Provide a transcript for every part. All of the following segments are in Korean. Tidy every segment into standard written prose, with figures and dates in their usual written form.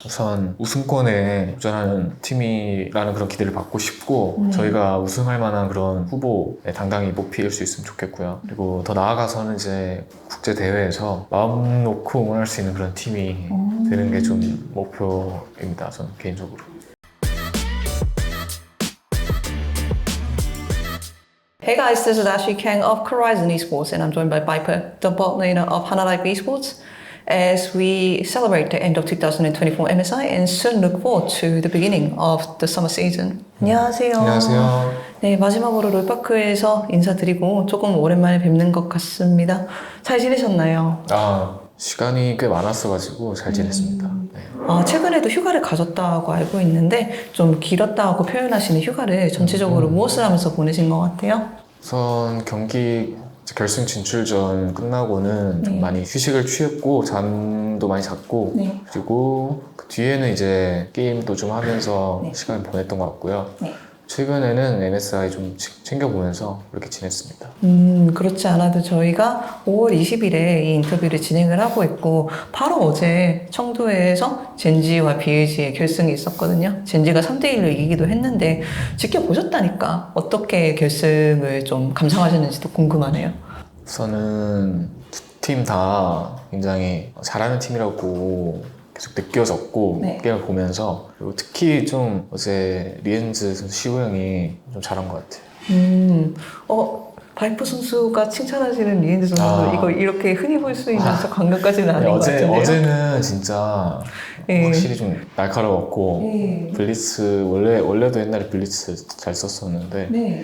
우선 우승권에 도전하는 팀이라는 그런 기대를 받고 싶고 저희가 우승할 만한 그런 후보에 당당히 뽑힐 수 있으면 좋겠고요. 그리고 더 나아가서는 이제 국제 대회에서 마음 놓고 응원할 수 있는 그런 팀이 되는 게 좀 목표입니다. 저는 개인적으로. Hey guys, this is Ashley Kang of Horizon Esports and I'm joined by Viper, the bot laner of Hana Life Esports, as we celebrate the end of 2024 MSI and soon look forward to the beginning of the summer season. 안녕하세요. 안녕하세요. 네, 마지막으로 롤파크에서 인사드리고 조금 오랜만에 뵙는 것 같습니다. 잘 지내셨나요? 시간이 꽤 많았어가지고 잘 지냈습니다. 네. 최근에도 휴가를 가졌다고 알고 있는데 좀 길었다고 표현하시는 휴가를 전체적으로 무엇을 하면서 보내신 것 같아요? 우선 경기 결승 진출전 끝나고는 좀 많이 휴식을 취했고 잠도 많이 잤고 그리고 그 뒤에는 이제 게임도 좀 하면서 시간을 보냈던 것 같고요. 최근에는 MSI 좀 챙겨보면서 그렇게 지냈습니다. 그렇지 않아도 저희가 5월 20일에 이 인터뷰를 진행을 하고 있고 바로 어제 청도에서 젠지와 BLG의 결승이 있었거든요. 젠지가 3대1로 이기기도 했는데 지켜보셨다니까 어떻게 결승을 좀 감상하셨는지도 궁금하네요. 우선은 두 팀 다 굉장히 잘하는 팀이라고 계속 느껴졌고 게임을 보면서 그리고 특히 좀 어제 리엔즈 선수 시우 형이 좀 잘한 것 같아요. 바이퍼 선수가 칭찬하시는 리엔즈 선수 이거 이렇게 흔히 볼 수 있는 감각까지는 아닌 것 같은데요. 어제는 진짜 확실히 좀 날카로웠고 블리츠 원래도 옛날에 블리츠 잘 썼었는데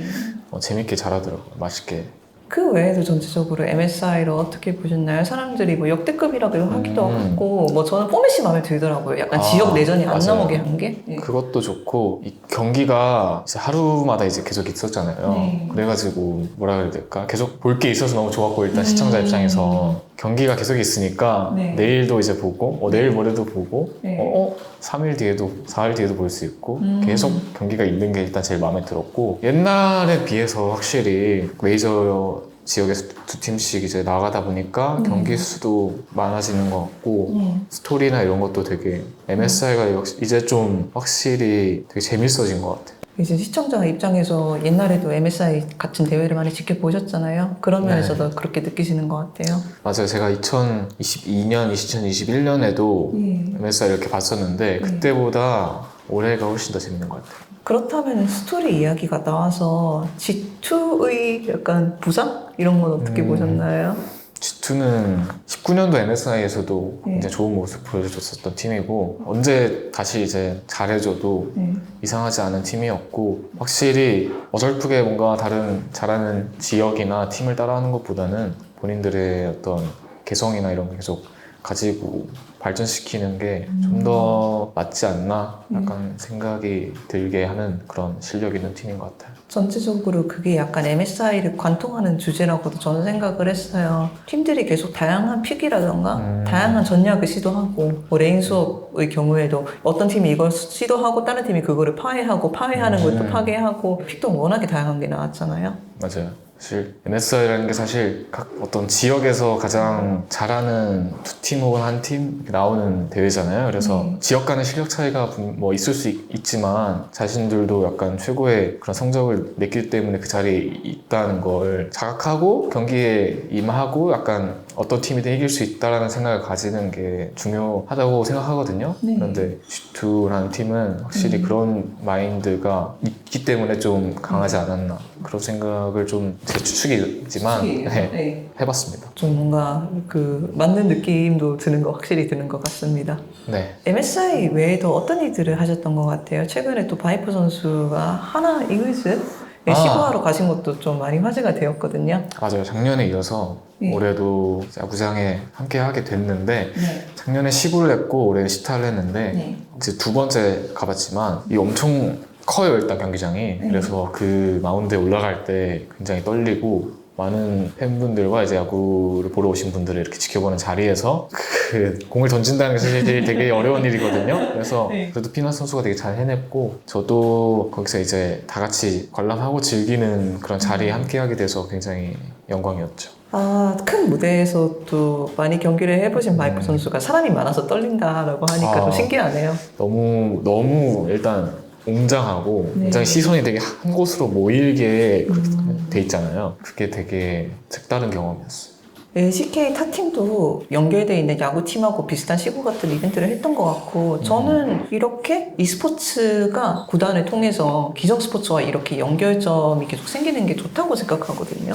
재밌게 잘하더라고요. 맛있게. 그 외에도 전체적으로 MSI를 어떻게 보셨나요? 사람들이 뭐 역대급이라고 하기도 하고 뭐 저는 포맷이 마음에 들더라고요. 약간 지역 내전이 안 나오게 한 게. 그것도 좋고 이 경기가 이제 하루마다 이제 계속 있었잖아요. 그래가지고 뭐라 그래야 될까? 계속 볼 게 있어서 너무 좋았고 일단 시청자 입장에서 경기가 계속 있으니까 내일도 이제 보고 내일 모레도 보고 3일 뒤에도 4일 뒤에도 볼 수 있고 계속 경기가 있는 게 일단 제일 마음에 들었고 옛날에 비해서 확실히 메이저 지역에서 두 팀씩 이제 나가다 보니까 경기 수도 많아지는 것 같고 스토리나 이런 것도 되게 MSI가 이제 좀 확실히 되게 재밌어진 것 같아요. 이제 시청자 입장에서 옛날에도 MSI 같은 대회를 많이 지켜보셨잖아요. 그런 면에서도 그렇게 느끼시는 것 같아요. 맞아요. 제가 2022년, 2021년에도 MSI 이렇게 봤었는데 그때보다 올해가 훨씬 더 재밌는 것 같아요. 그렇다면 스토리 이야기가 나와서 G2의 약간 부상? 이런 건 어떻게 보셨나요? G2는 19년도 MSI에서도 굉장히 좋은 모습 보여줬었던 팀이고 언제 다시 이제 잘해줘도 이상하지 않은 팀이었고 확실히 어설프게 뭔가 다른 잘하는 지역이나 팀을 따라하는 것보다는 본인들의 어떤 개성이나 이런 거 계속 가지고 발전시키는 게 좀 더 맞지 않나 약간 생각이 들게 하는 그런 실력 있는 팀인 것 같아요. 전체적으로 그게 약간 MSI를 관통하는 주제라고도 저는 생각을 했어요. 팀들이 계속 다양한 픽이라던가 다양한 전략을 시도하고 뭐 레인 수업의 경우에도 어떤 팀이 이걸 시도하고 다른 팀이 그거를 파괴하고 파괴하는 걸 또 파괴하고 픽도 워낙에 다양한 게 나왔잖아요. 맞아요. 사실 MSI라는 게 사실 각 어떤 지역에서 가장 잘하는 두 팀 혹은 한 팀 나오는 대회잖아요. 그래서 지역 간의 실력 차이가 뭐 있을 수 있지만 자신들도 약간 최고의 그런 성적을 냈기 때문에 그 자리에 있다는 걸 자각하고 경기에 임하고 약간 어떤 팀이든 이길 수 있다는 생각을 가지는 게 중요하다고 생각하거든요. 그런데 G2라는 팀은 확실히 그런 마인드가 있기 때문에 좀 강하지 않았나 그런 생각을 좀 제 추측이지만 해봤습니다. 좀 뭔가 그 맞는 느낌도 드는 거 확실히 드는 것 같습니다. MSI 외에도 어떤 일들을 하셨던 것 같아요? 최근에 또 바이퍼 선수가 하나 이글스 시구하러 가신 것도 좀 많이 화제가 되었거든요. 맞아요. 작년에 이어서 올해도 야구장에 함께 하게 됐는데 작년에 시구를 했고 올해 시타를 했는데 이제 두 번째 가봤지만 이 엄청 커요 일단 경기장이. 그래서 그 마운드에 올라갈 때 굉장히 떨리고 많은 팬분들과 이제 야구를 보러 오신 분들을 이렇게 지켜보는 자리에서 그 공을 던진다는 게 사실 되게 어려운 일이거든요. 그래서 그래도 피넛 선수가 되게 잘 해냈고 저도 거기서 이제 다 같이 관람하고 즐기는 그런 자리에 함께 하게 돼서 굉장히 영광이었죠. 큰 무대에서도 많이 경기를 해보신 바이퍼 선수가 사람이 많아서 떨린다라고 하니까 좀 신기하네요. 너무 일단 웅장하고 네. 굉장히 시선이 되게 한 곳으로 모이게 그렇게 돼 있잖아요. 그게 되게 색다른 경험이었어요. LCK 타팀도 연결되어 있는 야구팀하고 비슷한 시구 같은 이벤트를 했던 것 같고 저는 이렇게 e스포츠가 구단을 통해서 기성 스포츠와 이렇게 연결점이 계속 생기는 게 좋다고 생각하거든요.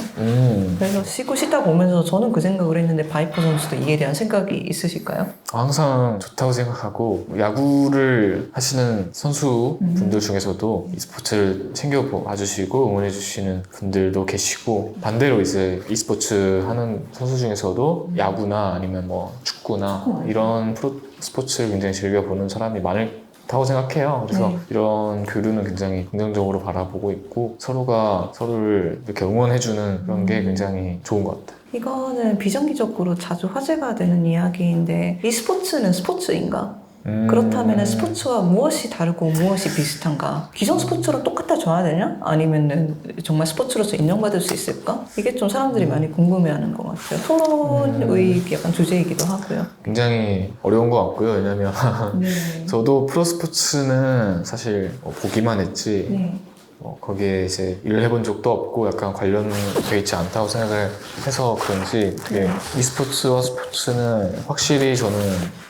그래서 시구 시다 보면서 저는 그 생각을 했는데 바이퍼 선수도 이에 대한 생각이 있으실까요? 항상 좋다고 생각하고 야구를 하시는 선수분들 중에서도 e스포츠를 챙겨봐 주시고 응원해 주시는 분들도 계시고 반대로 이제 e스포츠 하는 선수 중에서도 야구나 아니면 뭐 축구나 이런 프로 스포츠를 굉장히 즐겨보는 사람이 많다고 생각해요. 그래서 이런 교류는 굉장히 긍정적으로 바라보고 있고 서로가 서로를 이렇게 응원해주는 그런 게 굉장히 좋은 것 같아요. 이거는 비정기적으로 자주 화제가 되는 이야기인데 e스포츠는 스포츠인가? 그렇다면 스포츠와 무엇이 다르고 무엇이 비슷한가? 기성 스포츠로 똑같아 져야 되냐? 아니면은 정말 스포츠로서 인정받을 수 있을까? 이게 좀 사람들이 많이 궁금해하는 것 같아요. 토론의 약간 주제이기도 하고요. 굉장히 어려운 것 같고요. 왜냐면 네. 저도 프로 스포츠는 사실 보기만 했지 네. 거기에 이제 일을 해본 적도 없고 약간 관련돼 있지 않다고 생각을 해서 그런지 되게 e스포츠와 스포츠는 확실히 저는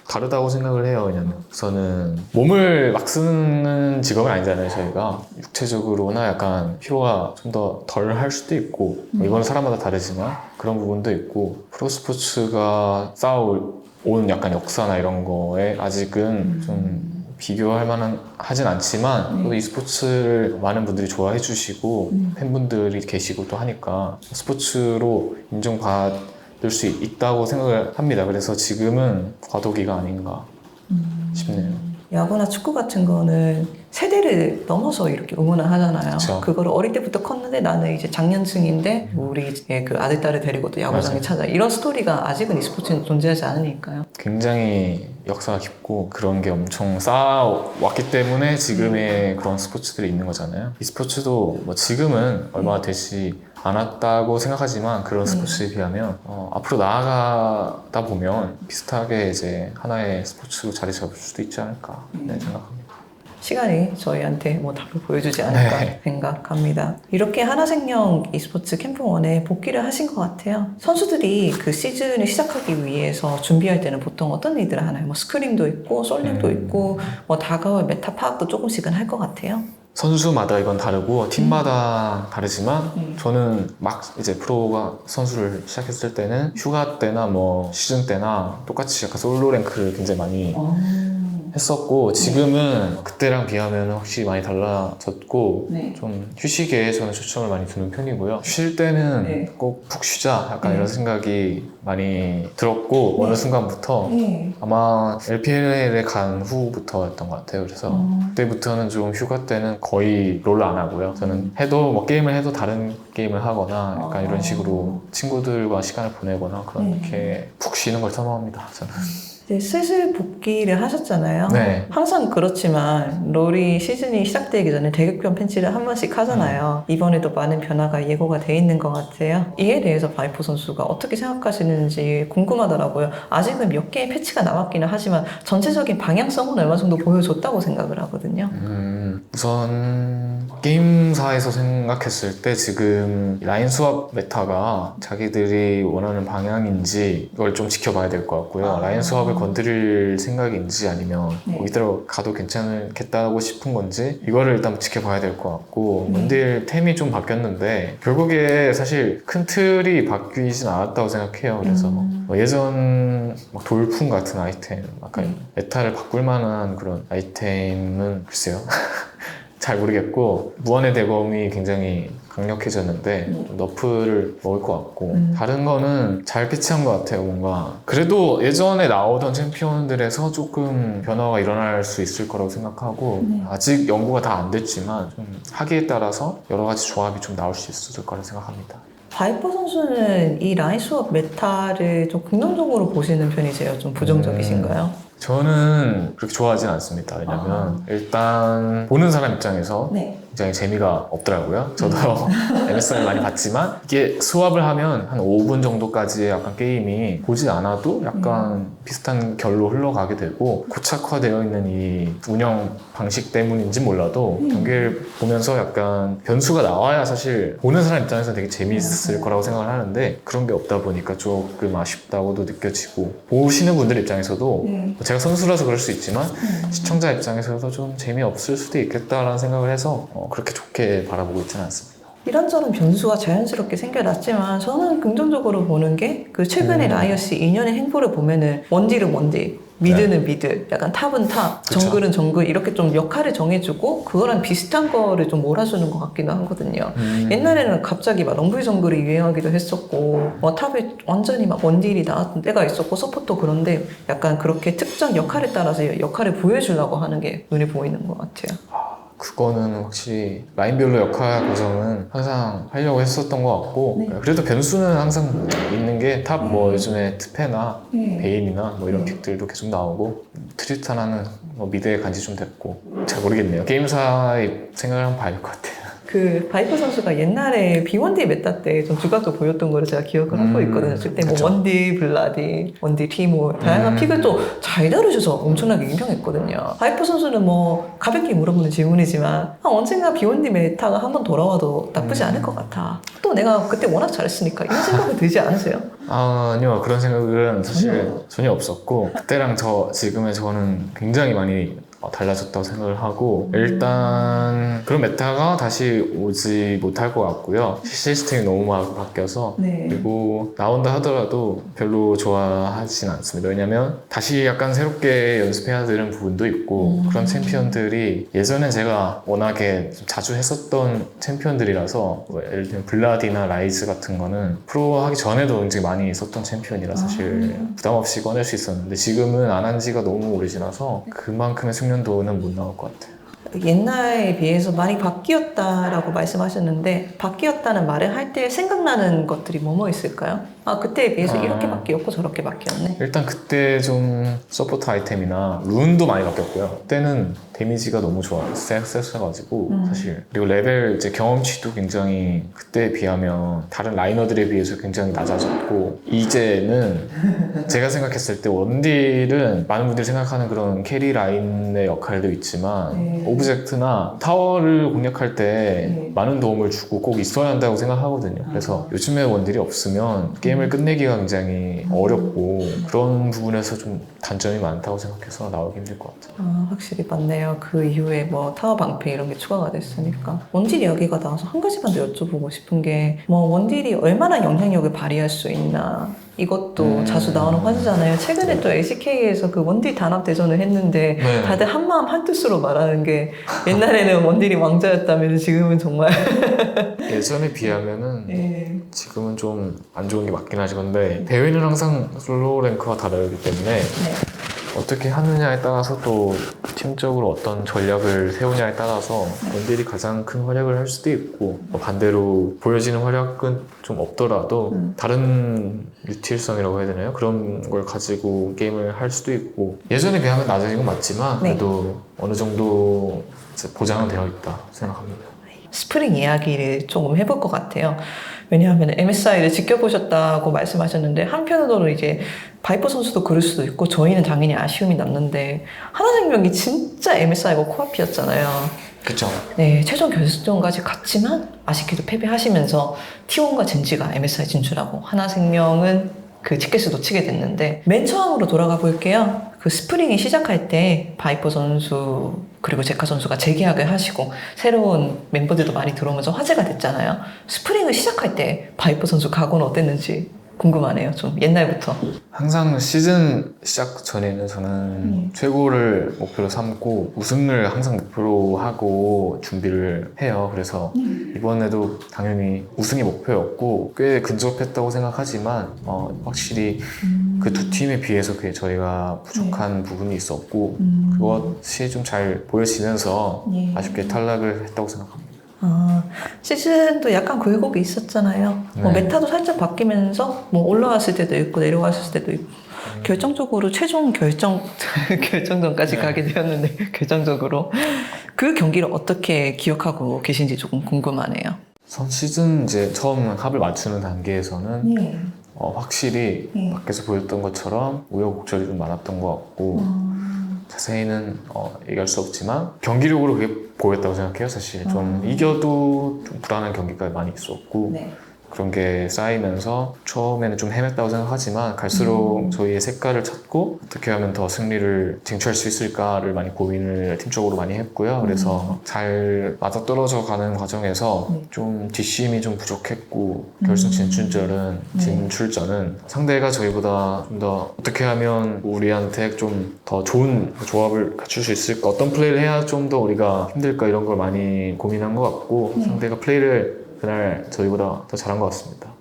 다르다고 생각을 해요. 왜냐면 저는 몸을 막 쓰는 직업은 아니잖아요. 저희가 육체적으로나 약간 피로가 좀 더 덜 할 수도 있고 이건 사람마다 다르지만 그런 부분도 있고 프로 스포츠가 쌓아온 약간 역사나 이런 거에 아직은 좀 비교할 만한 하진 않지만 또 e스포츠를 많은 분들이 좋아해 주시고 팬분들이 계시고 또 하니까 스포츠로 인정받을 수 있다고 생각을 합니다. 그래서 지금은 과도기가 아닌가 싶네요. 야구나 축구 같은 거는 세대를 넘어서 이렇게 응원을 하잖아요. 그쵸. 그거를 어릴 때부터 컸는데 나는 이제 장년층인데 우리 그 아들, 딸을 데리고 또 야구장에 맞아요. 찾아. 이런 스토리가 아직은 e스포츠는 존재하지 않으니까요. 굉장히 역사가 깊고 그런 게 엄청 쌓아왔기 때문에 지금의 그런 스포츠들이 있는 거잖아요. e스포츠도 뭐 지금은 얼마 되지 않았다고 생각하지만 그런 스포츠에 비하면 앞으로 나아가다 보면 비슷하게 이제 하나의 스포츠로 자리 잡을 수도 있지 않을까 생각합니다. 시간이 저희한테 뭐 답을 보여주지 않을까 네. 생각합니다. 이렇게 하나생명 e스포츠 캠프1에 복귀를 하신 것 같아요. 선수들이 그 시즌을 시작하기 위해서 준비할 때는 보통 어떤 일들을 하나요? 뭐 스크림도 있고 솔링도 있고 뭐 다가올 메타 파악도 조금씩은 할 것 같아요. 선수마다 이건 다르고 팀마다 다르지만 저는 막 이제 프로가 선수를 시작했을 때는 휴가 때나 뭐 시즌 때나 똑같이 약간 솔로 랭크를 굉장히 많이 했었고 지금은 그때랑 비하면 확실히 많이 달라졌고 네. 좀 휴식에 저는 초점을 많이 두는 편이고요. 쉴 때는 네. 꼭 푹 쉬자 약간 네. 이런 생각이 많이 들었고 어느 순간부터 네. 아마 LPL에 간 후부터였던 것 같아요. 그래서 그때부터는 좀 휴가 때는 거의 롤 안 하고요. 저는 해도 뭐 게임을 해도 다른 게임을 하거나 약간 이런 식으로 친구들과 시간을 보내거나 그렇게 푹 쉬는 걸 선호합니다. 저는. 이제 슬슬 복귀를 하셨잖아요. 네. 항상 그렇지만 롤이 시즌이 시작되기 전에 대격변 팬치를 한 번씩 하잖아요. 이번에도 많은 변화가 예고가 돼 있는 것 같아요. 이에 대해서 바이퍼 선수가 어떻게 생각하시는지 궁금하더라고요. 아직은 몇 개의 패치가 남았기는 하지만 전체적인 방향성은 얼마 정도 보여줬다고 생각을 하거든요. 우선 게임사에서 생각했을 때 지금 라인 수합 메타가 자기들이 원하는 방향인지 이걸 좀 지켜봐야 될 것 같고요. 라인 수합을 건드릴 생각인지 아니면 이대로 가도 괜찮겠다고 싶은 건지 이거를 일단 지켜봐야 될 것 같고 문딜 템이 좀 바뀌었는데 결국에 사실 큰 틀이 바뀌진 않았다고 생각해요. 그래서 뭐 예전 막 돌풍 같은 아이템 약간 메타를 바꿀 만한 그런 아이템은 글쎄요. 잘 모르겠고 무한의 대검이 굉장히 강력해졌는데 좀 너프를 먹을 것 같고 다른 거는 잘 패치한 것 같아요. 뭔가 그래도 예전에 나오던 챔피언들에서 조금 변화가 일어날 수 있을 거라고 생각하고 아직 연구가 다 안 됐지만 좀 하기에 따라서 여러 가지 조합이 좀 나올 수 있을 거라 생각합니다. 바이퍼 선수는 이 라인 수업 메타를 좀 긍정적으로 보시는 편이세요? 좀 부정적이신가요? 저는 그렇게 좋아하진 않습니다. 왜냐면 일단 보는 사람 입장에서 네. 굉장히 재미가 없더라고요. 저도 MSI를 많이 봤지만 이게 수합을 하면 한 5분 정도까지 약간 게임이 보지 않아도 약간 비슷한 결로 흘러가게 되고 고착화되어 있는 이 운영 방식 때문인지 몰라도 경기를 보면서 약간 변수가 나와야 사실 보는 사람 입장에서 되게 재미있을 거라고 생각을 하는데 그런 게 없다 보니까 조금 아쉽다고도 느껴지고 보시는 분들 입장에서도 제가 선수라서 그럴 수 있지만 시청자 입장에서도 좀 재미없을 수도 있겠다라는 생각을 해서 그렇게 좋게 바라보고 있지는 않습니다. 이런저런 변수가 자연스럽게 생겨났지만 저는 긍정적으로 보는 게 그 최근에 라이엇이 2년의 행보를 보면은 원딜은 원딜, 미드는 미드, 약간 탑은 탑, 그쵸. 정글은 정글 이렇게 좀 역할을 정해주고 그거랑 비슷한 거를 좀 몰아주는 것 같기도 하거든요. 옛날에는 갑자기 막 럼블 정글이 유행하기도 했었고 뭐 탑에 완전히 막 원딜이 나왔던 때가 있었고 서포터 그런데 약간 그렇게 특정 역할에 따라서 역할을 보여주려고 하는 게 눈에 보이는 것 같아요. 그거는 확실히 라인별로 역할 구성은 항상 하려고 했었던 것 같고 그래도 변수는 항상 있는 게 탑 뭐 요즘에 트페나 베인이나 뭐 이런 픽들도 계속 나오고 트리스타나는 뭐 미드에 간지 좀 됐고 잘 모르겠네요. 게임사의 생각을 한번 봐야 될 것 같아요. 그 바이퍼 선수가 옛날에 B1D 메타 때 좀 두각을 보였던 거를 제가 기억을 하고 있거든요. 그때 뭐 그쵸. 원디, 블라디, 원디, 티모 다양한 픽을 또 잘 다루셔서 엄청나게 유명했거든요. 바이퍼 선수는 뭐 가볍게 물어보는 질문이지만 언젠가 B1D 메타가 한번 돌아와도 나쁘지 않을 것 같아. 또 내가 그때 워낙 잘했으니까 이런 생각이 들지 않으세요? 아니요, 그런 생각은 사실 전혀 없었고 그때랑 지금의 저는 굉장히 많이 달라졌다고 생각을 하고 일단 그런 메타가 다시 오지 못할 것 같고요. 시스템이 너무 많이 바뀌어서 그리고 나온다 하더라도 별로 좋아하진 않습니다. 왜냐면 다시 약간 새롭게 연습해야 되는 부분도 있고 그런 챔피언들이 예전에 제가 워낙에 좀 자주 했었던 챔피언들이라서 뭐 예를 들면 블라디나 라이즈 같은 거는 프로 하기 전에도 굉장히 많이 썼던 챔피언이라 사실 부담 없이 꺼낼 수 있었는데 지금은 안 한 지가 너무 오래 지나서 그만큼의 숙련도는 못 나올 것 같아요. 옛날에 비해서 많이 바뀌었다라고 말씀하셨는데 바뀌었다는 말을 할 때 생각나는 것들이 뭐뭐 있을까요? 그때에 비해서 이렇게 바뀌었고 저렇게 바뀌었네. 일단 그때 좀 서포트 아이템이나 룬도 많이 바뀌었고요. 그때는 데미지가 너무 세가지고 사실 그리고 레벨 이제 경험치도 굉장히 그때에 비하면 다른 라이너들에 비해서 굉장히 낮아졌고 이제는 제가 생각했을 때 원딜은 많은 분들이 생각하는 그런 캐리 라인의 역할도 있지만 오브젝트나 타워를 공략할 때 많은 도움을 주고 꼭 있어야 한다고 생각하거든요. 그래서 요즘에 원딜이 없으면 게임을 끝내기가 굉장히 어렵고 그런 부분에서 좀 단점이 많다고 생각해서 나오기 힘들 것 같아요. 확실히 맞네요. 그 이후에 뭐 타워 방패 이런 게 추가가 됐으니까. 원딜 이야기가 나와서 한 가지만 더 여쭤보고 싶은 게 뭐 원딜이 얼마나 영향력을 발휘할 수 있나 이것도 자주 나오는 화제잖아요. 최근에 또 LCK에서 그 원딜 단합 대전을 했는데 다들 한마음 한뜻으로 말하는 게 옛날에는 원딜이 왕자였다면 지금은 정말 예전에 비하면은 지금은 좀 안 좋은 게 맞긴 하지 근데 대회는 항상 솔로 랭크와 다르기 때문에 어떻게 하느냐에 따라서 또 팀적으로 어떤 전략을 세우냐에 따라서 원딜이 가장 큰 활약을 할 수도 있고 반대로 보여지는 활약은 좀 없더라도 다른 유틸성이라고 해야 되나요? 그런 걸 가지고 게임을 할 수도 있고 예전에 비하면 낮아진 건 맞지만 그래도 어느 정도 이제 보장은 되어 있다 생각합니다. 스프링 이야기를 조금 해볼 것 같아요. 왜냐하면 MSI를 지켜보셨다고 말씀하셨는데 한편으로는 이제 바이퍼 선수도 그럴 수도 있고 저희는 당연히 아쉬움이 남는데 하나생명이 진짜 MSI가 코앞이었잖아요. 그쵸. 네, 최종 결승전까지 갔지만 아쉽게도 패배하시면서 T1과 젠지가 MSI 진출하고 하나생명은 그 티켓을 놓치게 됐는데 맨 처음으로 돌아가 볼게요. 그 스프링이 시작할 때 바이퍼 선수 그리고 제카 선수가 재계약을 하시고 새로운 멤버들도 많이 들어오면서 화제가 됐잖아요. 스프링을 시작할 때 바이퍼 선수 각오는 어땠는지 궁금하네요. 좀 옛날부터. 항상 시즌 시작 전에는 저는 최고를 목표로 삼고 우승을 항상 목표로 하고 준비를 해요. 그래서 이번에도 당연히 우승이 목표였고 꽤 근접했다고 생각하지만 확실히 그 두 팀에 비해서 그게 저희가 부족한 부분이 있었고 그것이 좀 잘 보여지면서 아쉽게 탈락을 했다고 생각합니다. 시즌도 약간 굴곡이 있었잖아요. 뭐 메타도 살짝 바뀌면서 뭐 올라왔을 때도 있고 내려왔을 때도 있고 결정적으로 최종 결정전까지 가게 되었는데 결정적으로 그 경기를 어떻게 기억하고 계신지 조금 궁금하네요. 선 시즌 이제 처음 합을 맞추는 단계에서는 네. 확실히 네. 밖에서 보였던 것처럼 우여곡절이 좀 많았던 것 같고 자세히는 얘기할 수 없지만 경기력으로 그게 보였다고 생각해요. 사실 좀 이겨도 좀 불안한 경기가 많이 있었고 네. 그런 게 쌓이면서 처음에는 좀 헤맸다고 생각하지만 갈수록 저희의 색깔을 찾고 어떻게 하면 더 승리를 쟁취할 수 있을까를 많이 고민을 팀적으로 많이 했고요. 그래서 잘 맞아떨어져 가는 과정에서 네. 좀 뒷심이 좀 부족했고 결승 진출전은 상대가 저희보다 좀 더 어떻게 하면 우리한테 좀 더 좋은 조합을 갖출 수 있을까, 어떤 플레이를 해야 좀 더 우리가 힘들까 이런 걸 많이 고민한 것 같고 상대가 플레이를 그날 저희보다 더 잘한 것 같습니다.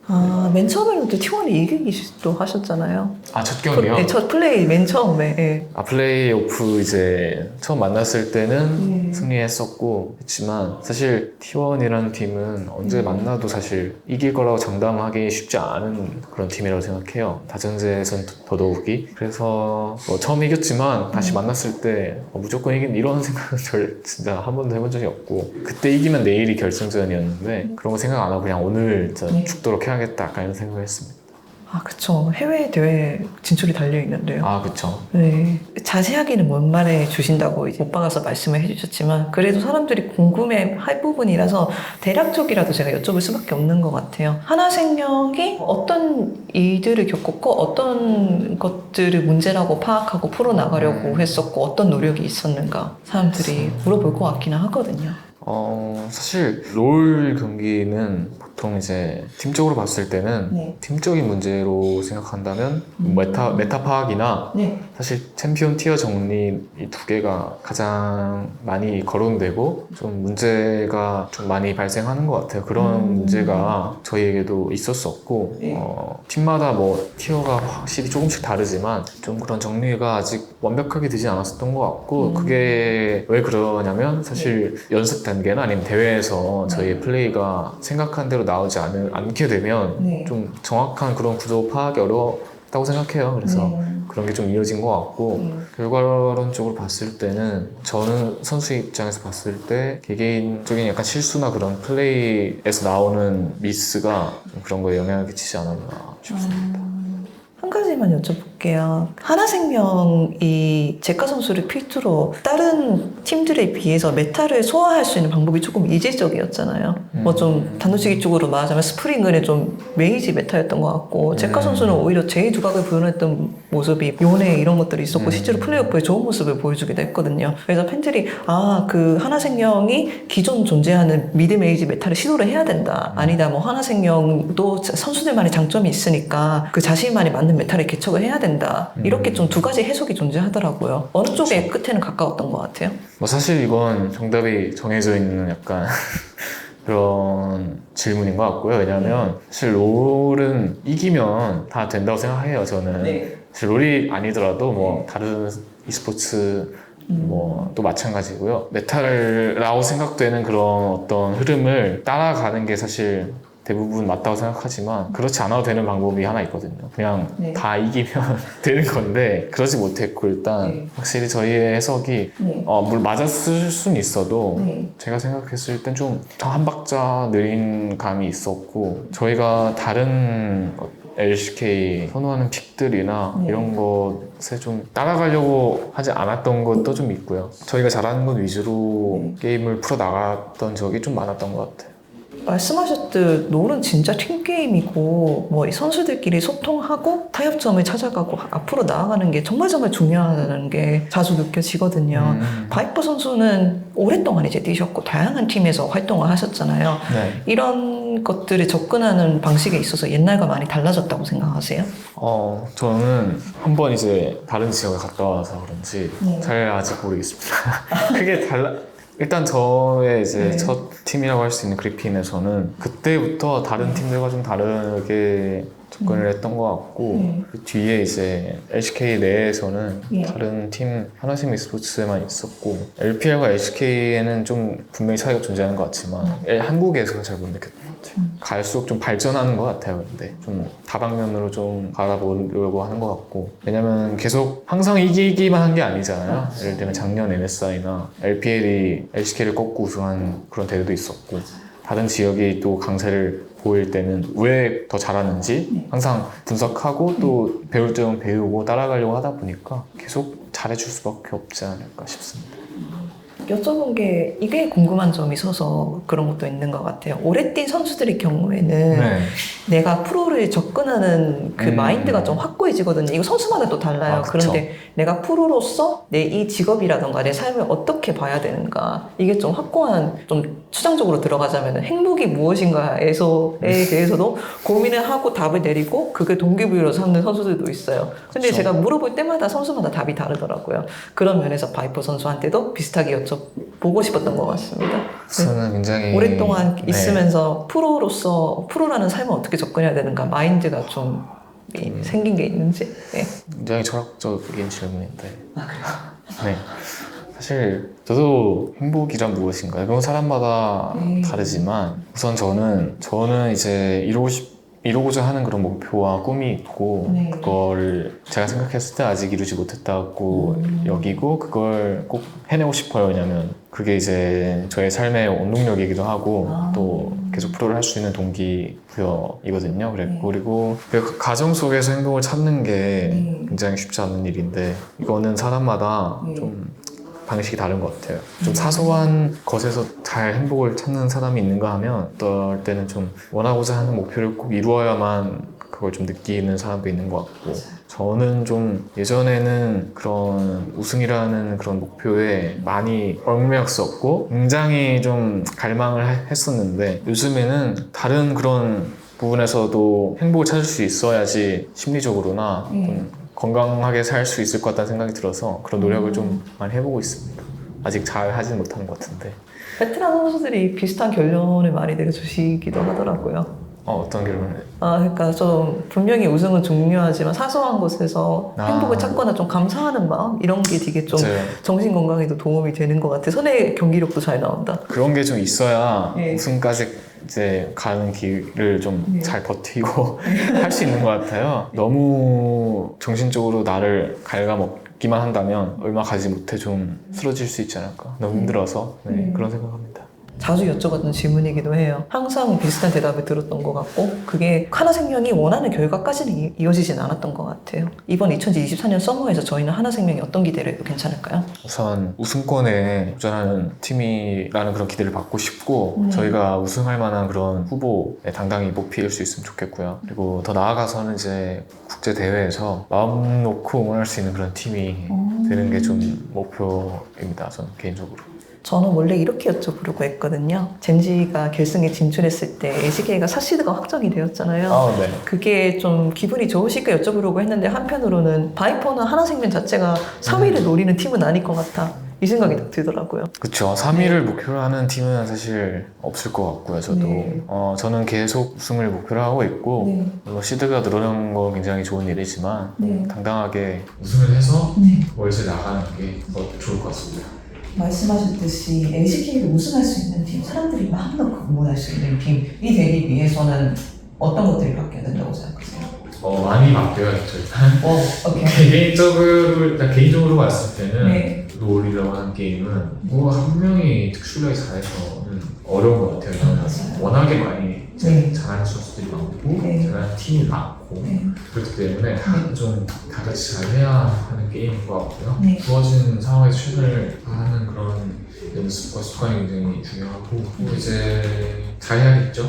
맨 처음에부터 T1이 이기기도 하셨잖아요. 첫 경기요? 네, 첫 플레이 맨 처음에. 네. 플레이오프 이제 처음 만났을 때는 승리했었고 했지만 사실 T1이라는 팀은 언제 만나도 사실 이길 거라고 장담하기 쉽지 않은 그런 팀이라고 생각해요. 다전제에선 더더욱이. 그래서 처음 이겼지만 다시 만났을 때 무조건 이긴 이런 생각은 진짜 한 번도 해본 적이 없고 그때 이기면 내일이 결승전이었는데 그런 거 생각 안 하고 그냥 오늘 진짜 죽도록 해야겠다 약간 이런 생각을 했습니다. 그쵸. 해외 대회 진출이 달려있는데요. 그쵸. 네. 자세하게는 못 말해 주신다고 이제 못 박아서 말씀을 해주셨지만 그래도 사람들이 궁금해 할 부분이라서 대략적이라도 제가 여쭤볼 수밖에 없는 것 같아요. 하나생명이 어떤 일들을 겪었고 어떤 것들을 문제라고 파악하고 풀어나가려고 했었고 어떤 노력이 있었는가 사람들이 물어볼 것 같기는 하거든요. 사실 롤 경기는 보통 이제 팀적으로 봤을 때는 팀적인 문제로 생각한다면 메타 파악이나 사실 챔피언 티어 정리 이 두 개가 가장 많이 거론되고 좀 문제가 좀 많이 발생하는 것 같아요. 그런 문제가 저희에게도 있었었고 팀마다 티어가 확실히 조금씩 다르지만 좀 그런 정리가 아직 완벽하게 되지 않았었던 것 같고 그게 왜 그러냐면 사실 연습 단계나 아니면 대회에서 저희의 플레이가 생각한 대로 나오지 않게 되면 좀 정확한 그런 구조 파악이 어려웠다고 생각해요. 그래서 그런 게 좀 이어진 것 같고 결과론적으로 봤을 때는 저는 선수 입장에서 봤을 때 개개인적인 약간 실수나 그런 플레이에서 나오는 미스가 그런 거에 영향을 끼치지 않았나 싶습니다. 한 가지만 여쭤볼게요. 하나생명이 제카 선수를 필두로 다른 팀들에 비해서 메타를 소화할 수 있는 방법이 조금 이질적이었잖아요. 좀 단도직입적으로 말하자면 스프링은의 좀 메이지 메타였던 것 같고 제카 선수는 오히려 제 두각을 보여냈던 모습이 요네 이런 것들이 있었고 실제로 플레이오프에 좋은 모습을 보여주기도 했거든요. 그래서 팬들이 그 하나생명이 기존 존재하는 미드 메이지 메타를 시도를 해야 된다. 아니다 하나생명도 선수들만의 장점이 있으니까 그 자신만이 맞는 메타를 개척을 해야 된다. 이렇게 좀 두 가지 해석이 존재하더라고요. 어느 쪽의 끝에는 가까웠던 것 같아요? 사실 이건 정답이 정해져 있는 약간 그런 질문인 것 같고요. 왜냐하면 사실 롤은 이기면 다 된다고 생각해요. 저는 사실 롤이 아니더라도 다른 e스포츠 또 마찬가지고요. 메타라고 생각되는 그런 어떤 흐름을 따라가는 게 사실 대부분 맞다고 생각하지만 그렇지 않아도 되는 방법이 하나 있거든요. 그냥 다 이기면 되는 건데 그러지 못했고 일단 확실히 저희의 해석이 물론 맞았을 수는 있어도 제가 생각했을 땐 좀 한 박자 느린 감이 있었고 저희가 다른 LCK 선호하는 픽들이나 이런 것에 좀 따라가려고 하지 않았던 것도 좀 있고요. 저희가 잘하는 것 위주로 게임을 풀어나갔던 적이 좀 많았던 것 같아요. 말씀하셨듯 롤은 진짜 팀게임이고 선수들끼리 소통하고 타협점을 찾아가고 앞으로 나아가는 게 정말 중요하다는 게 자주 느껴지거든요. 바이퍼 선수는 오랫동안 이제 뛰셨고 다양한 팀에서 활동을 하셨잖아요. 이런 것들에 접근하는 방식에 있어서 옛날과 많이 달라졌다고 생각하세요? 저는 한 번 이제 다른 지역에 갔다 와서 그런지 잘 아직 모르겠습니다. 크게 일단 저의 이제 첫 팀이라고 할 수 있는 그리핀에서는 그때부터 다른 팀들과 좀 다르게 접근을 했던 것 같고 그 뒤에 이제 LCK 내에서는 다른 팀 하나생명 e스포츠에만 있었고 LPL과 LCK에는 좀 분명히 차이가 존재하는 것 같지만 한국에서는 잘 못 느꼈던 것 같아요. 갈수록 좀 발전하는 것 같아요. 근데 좀 다방면으로 좀 바라보려고 하는 것 같고 왜냐면 계속 항상 이기기만 한 게 아니잖아요. 예를 들면 작년 MSI나 LPL이 LCK를 꺾고 우승한 그런 대회도 있었고 다른 지역이 또 강세를 보일 때는 왜 더 잘하는지 항상 분석하고 또 배울 점은 배우고 따라가려고 하다 보니까 계속 잘해줄 수밖에 없지 않을까 싶습니다. 여쭤본 게 이게 궁금한 점이 있어서 그런 것도 있는 것 같아요. 오래 뛴 선수들의 경우에는 네. 내가 프로를 접근하는 그 마인드가 좀 확고해지거든요. 이거 선수마다 또 달라요. 아, 그쵸. 그런데 내가 프로로서 내 이 직업이라던가 내 삶을 어떻게 봐야 되는가 이게 좀 확고한 좀 추상적으로 들어가자면 행복이 무엇인가에 대해서도 고민을 하고 답을 내리고 그게 동기부여로 삼는 선수들도 있어요. 근데 그쵸. 제가 물어볼 때마다 선수마다 답이 다르더라고요. 그런 면에서 바이퍼 선수한테도 비슷하게 여쭤보고 싶었던 것 같습니다. 저는 굉장히 오랫동안 네. 있으면서 프로라는 삶을 어떻게 접근해야 되는가 마인드가 좀 생긴 게 있는지. 네. 굉장히 철학적인 질문인데 네. 사실 저도 행복이란 무엇인가요? 그건 사람마다 다르지만 우선 저는 이제 이루고자 하는 그런 목표와 꿈이 있고 그걸 제가 생각했을 때 아직 이루지 못했다고 여기고 그걸 꼭 해내고 싶어요. 왜냐면 그게 이제 저의 삶의 원동력이기도 하고 또 계속 프로를 할 수 있는 동기부여이거든요. 그리고 그 가정 속에서 행복을 찾는 게 굉장히 쉽지 않은 일인데 이거는 사람마다 좀 방식이 다른 것 같아요. 좀 사소한 것에서 잘 행복을 찾는 사람이 있는가 하면 어떨 때는 좀 원하고자 하는 목표를 꼭 이루어야만 그걸 좀 느끼는 사람도 있는 것 같고 저는 좀 예전에는 그런 우승이라는 그런 목표에 많이 얽매였었고 굉장히 좀 갈망을 했었는데 요즘에는 다른 그런 부분에서도 행복을 찾을 수 있어야지 심리적으로나 좀 건강하게 살 수 있을 것 같다는 생각이 들어서 그런 노력을 좀 많이 해보고 있습니다. 아직 잘 하진 못하는 것 같은데. 베테랑 선수들이 비슷한 결론을 많이 내려주시기도 하더라고요. 어떤 결론을? 그러니까 좀 분명히 우승은 중요하지만 사소한 것에서 행복을 찾거나 좀 감사하는 마음 이런 게 되게 좀 맞아요. 정신 건강에도 도움이 되는 것 같아. 선의 경기력도 잘 나온다. 그런 게 좀 있어야 네. 우승까지 이제 가는 길을 좀 잘 버티고 할 수 있는 것 같아요. 너무 정신적으로 나를 갉아먹기만 한다면 얼마 가지 못해 좀 쓰러질 수 있지 않을까. 너무 힘들어서 그런 생각합니다. 자주 여쭤봤던 질문이기도 해요. 항상 비슷한 대답을 들었던 것 같고 그게 하나생명이 원하는 결과까지는 이어지진 않았던 것 같아요. 이번 2024년 서머에서 저희는 하나생명이 어떤 기대를 해도 괜찮을까요? 우선 우승권에 도전하는 팀이라는 그런 기대를 받고 싶고 저희가 우승할 만한 그런 후보에 당당히 뽑힐 수 있으면 좋겠고요. 그리고 더 나아가서는 이제 국제 대회에서 마음 놓고 응원할 수 있는 그런 팀이 되는 게 좀 목표입니다. 저는 개인적으로. 저는 원래 이렇게 여쭤보려고 했거든요. 젠지가 결승에 진출했을 때 LCK가 사시드가 확정이 되었잖아요. 네. 그게 좀 기분이 좋으실까 여쭤보려고 했는데 한편으로는 바이퍼나 하나생명 자체가 3위를 노리는 팀은 아닐 것 같아. 이 생각이 들더라고요. 그쵸. 3위를 목표로 하는 팀은 사실 없을 것 같고요. 저도 저는 계속 우승을 목표로 하고 있고 물론 시드가 늘어나는 건 굉장히 좋은 일이지만 당당하게 우승을 해서 월세 나가는 게 더 좋을 것 같습니다. 말씀하셨듯이 LCK를 우승할 수 있는 팀, 사람들이 마음 놓고 응원할 수 있는 팀이 되기 위해서는 어떤 것들이 바뀌어야 된다고 생각하세요? 많이 바뀌어야겠죠. 일단 오케이. 개인적으로 봤을 때는 네. 롤이라고 하는 게임은 한 명이 특출나게 잘해서는 어려운 것 같아요. 맞아요. 워낙에 많이 네. 잘하는 선수들이 많고 네. 잘하는 팀이 많고 그렇기 때문에 좀 다 같이 잘해야 하는 게임인 것 같고요. 주어진 상황에서 최선을 다하는 그런 연습과 습관이 굉장히 중요하고 또 이제 잘해야겠죠.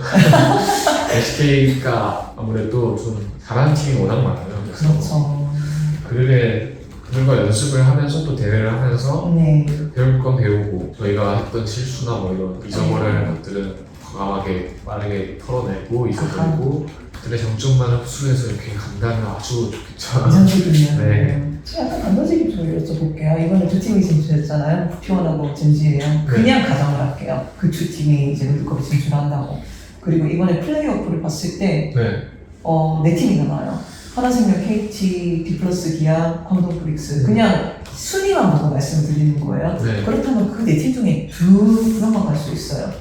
SK가 아무래도 좀 잘하는 팀이 워낙 많아요. 그래서 그들과 연습을 하면서 또 대회를 하면서 배울 건 배우고 저희가 했던 실수나 뭐 이런 잊어버려야 할 것들은 과감하게 빠르게 털어내고 잊어버리고 그들의 장점만을 흡수해서 이렇게 간다면 아주 좋겠죠. 이상적이네요. 네. 약간 단도직입 좀 여쭤볼게요. 이번에 두 팀이 진출했잖아요. T1하고 젠지예요. 그냥 가정을 할게요. 그 두 팀이 이제 롤드컵에 진출한다고. 그리고 이번에 플레이오프를 봤을 때 네 팀이 나와요. 하나생명, KT, 디플러스, 기아, 광동 브릭스. 그냥 순위만 보고 말씀드리는 거예요. 네. 그렇다면 그 네 팀 중에 두 분만 갈 수 있어요.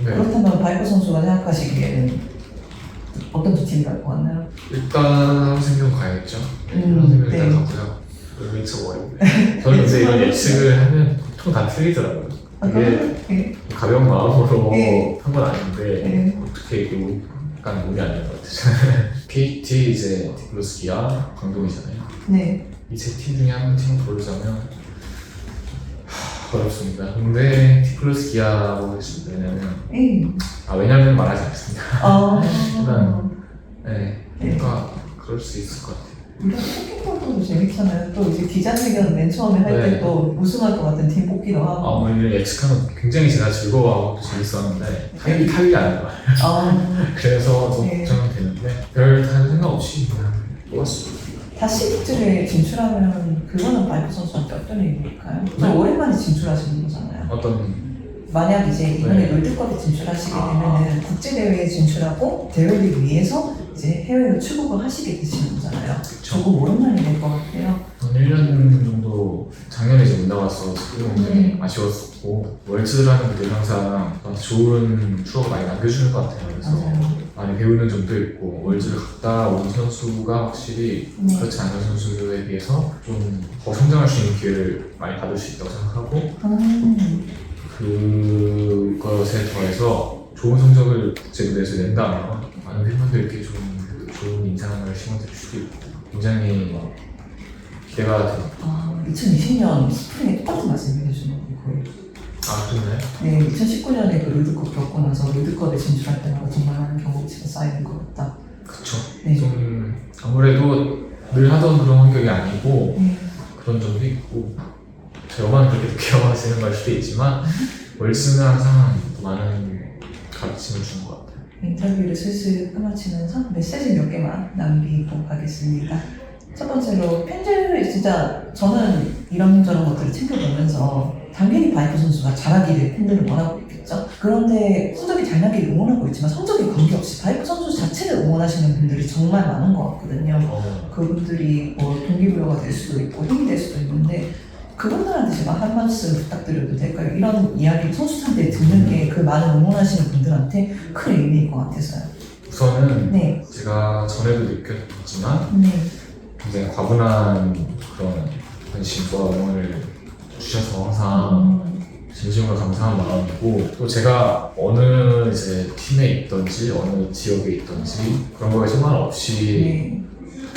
네. 그렇다면 바이퍼 선수가 생각하시기에는 어떤 두 팀이 갈 것 같나요? 일단 하나생명 가야겠죠. 하나생명 일단 네. 가고요. 그리고 예측 어려운데. 저는 근데 이런 예측을 하면 보통 다 틀리더라고요. 이게 네. 가벼운 마음으로 네. 한 건 아닌데 네. 어떻게 이게 약간 운이 안 되는 것 같아요. KT 이제 디플러스 기아 광동이잖아요. 네. 이 세 팀 중에 한 팀을 고르자면 어렵습니다. 근데 디플러스 기아라고 하겠습니다. 왜냐면 말하지 않습니다. 일단 네, 뭔가 그럴 수 있을 것 같아요. 우리가 뽑기도 재밌잖아요. 또 이제 기자회견 맨 처음에 할 네. 때 또 우승할 것 같은 팀 뽑기도 하고. 오늘 예측하면 굉장히 제가 즐거워하고 또 재밌었는데 타율이 안 나와요. 그래서 좀 네. 걱정은 되는데 별 다른 생각 없이 그냥 뽑았습니다. 다시 빅3에 진출하면 그거는 바이퍼 선수한테 어떤 의미일까요? 좀 오랜만에 진출하시는 거잖아요. 어떤 만약 이제 이번에 네. 롤드컵에 진출하시게 되면은 국제대회에 진출하고 대회를 위해서 이제 해외로 출국을 하시게 되시는 거잖아요. 조금 오랜만이 될 것 같아요. 한 1년 정도 작년에 이제 못 나와서 지금 굉장히 아쉬웠었고 월즈라는 분들이 항상 저한테 좋은 추억을 많이 남겨주는 것 같아요. 그래서 맞아요. 많이 배우는 점도 있고 월즈를 갔다 온 선수가 확실히 네. 그렇지 않은 선수들에 비해서 좀 더 성장할 수 있는 기회를 많이 받을 수 있다고 생각하고 그것에 더해서 좋은 성적을 국제 무대에서 낸다면 많은 팬분들께 좋은 인상을 심어드릴 수도 있고 굉장히 기대가 됩니다. 2020년 스프링에 똑같은 말씀 해주시는 거고요. 그렇나요? 네, 2019년에 그 롤드컵 겪고 나서 롤드컵에 진출할 때마다 정말 많은 경험치가 쌓이는 것 같다. 그쵸. 네. 좀 아무래도 늘 하던 그런 환경이 아니고 네. 그런 점도 있고 저만 그렇게 느껴지는 걸 수도 있지만 월즈는 항상 많은 가르침을 주는 것 같아요. 인터뷰를 슬슬 끝마치면서 메시지 몇 개만 남기고 가겠습니다. 첫 번째로 팬들 진짜 저는 이런저런 것들을 챙겨보면서 당연히 바이퍼 선수가 잘하기를 팬들은 원하고 있겠죠. 그런데 성적이 잘 나기를 응원하고 있지만 성적에 관계없이 바이퍼 선수 자체를 응원하시는 분들이 정말 많은 것 같거든요. 그분들이 뭐 동기부여가 될 수도 있고 힘이 될 수도 있는데 그분들한테 제가 한 말씀 부탁드려도 될까요? 이런 이야기 선수한테 듣는 게 그 많은 응원하시는 분들한테 큰 의미일 것 같아서요. 우선은 네. 제가 전에도 느꼈지만 네. 굉장히 과분한 그런 관심과 응원을 주셔서 항상 진심으로 감사한 마음이고 또 제가 어느 이제 팀에 있던지 어느 지역에 있던지 그런 거에 상관없이 네.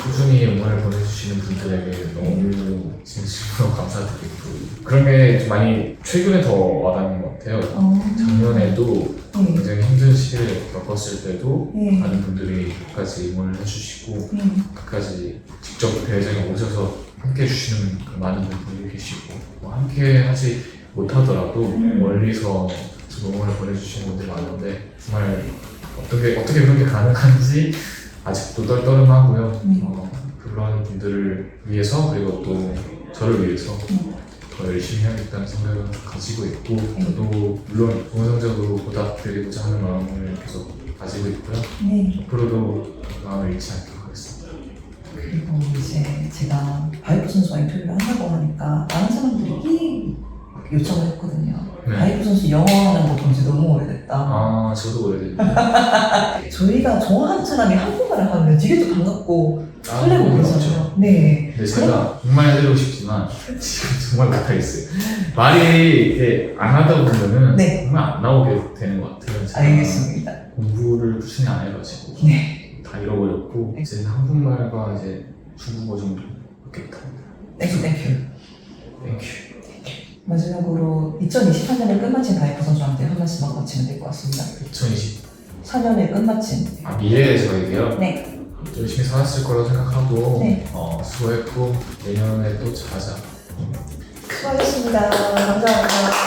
꾸준히 응원을 보내주시는 분들에게 너무 진심으로 감사드리고 그런 게 좀 많이 최근에 더 와닿는 것 같아요. 작년에도 네. 굉장히 힘든 시기를 겪었을 때도 네. 많은 분들이 끝까지 응원을 해주시고 네. 끝까지 직접 대회장에 오셔서 함께 해주시는 그 많은 분들이 계시고 뭐 함께 하지 못하더라도 멀리서 좀 응원을 보내주시는 분들이 많은데 정말 어떻게 그런 게 가능한지 아직도 떨떠름하고요. 그런 분들을 위해서 그리고 또 저를 위해서 더 열심히 해야겠다는 생각을 가지고 있고 저도 물론 좋은 성적으로 보답드리고자 하는 마음을 계속 가지고 있고요. 네. 앞으로도 마음을 잃지 않도록 하겠습니다. 그리고 이제 제가 바이프 선수와 인터뷰를 한다고 하니까 많은 사람들이 이 요청을 했거든요. 네. 바이프 선수 영어하는 거 본지 너무 오래됐다. 저도 오래됐네요. 저희가 좋아하는 사람이 한국말을 하면 되게 또 반갑고 설레고 그건 그러잖아요. 그렇죠. 네. 근데 제가 정말 해드리고 싶지만 지금 정말 못하겠어요. 말이 이게 안 하다 보면은 네. 정말 안 나오게 되는 것 같아요. 제가 알겠습니다. 공부를 꾸준히 안 해가지고 네. 다 잃어버렸고 이제 한국말과 이제 중국어 정도 이렇게 못합니다. 땡큐. 땡큐. 마지막으로 2023년을 끝마친 바이프 선수한테 한 말씀만 마치면 될 것 같습니다. 2024년 4년을 끝마친. 미래에 저에게요. 네. 열심히 살았을 거라고 생각하고 네. 수고했고 내년에 또 잘하자. 수고하셨습니다. 감사합니다.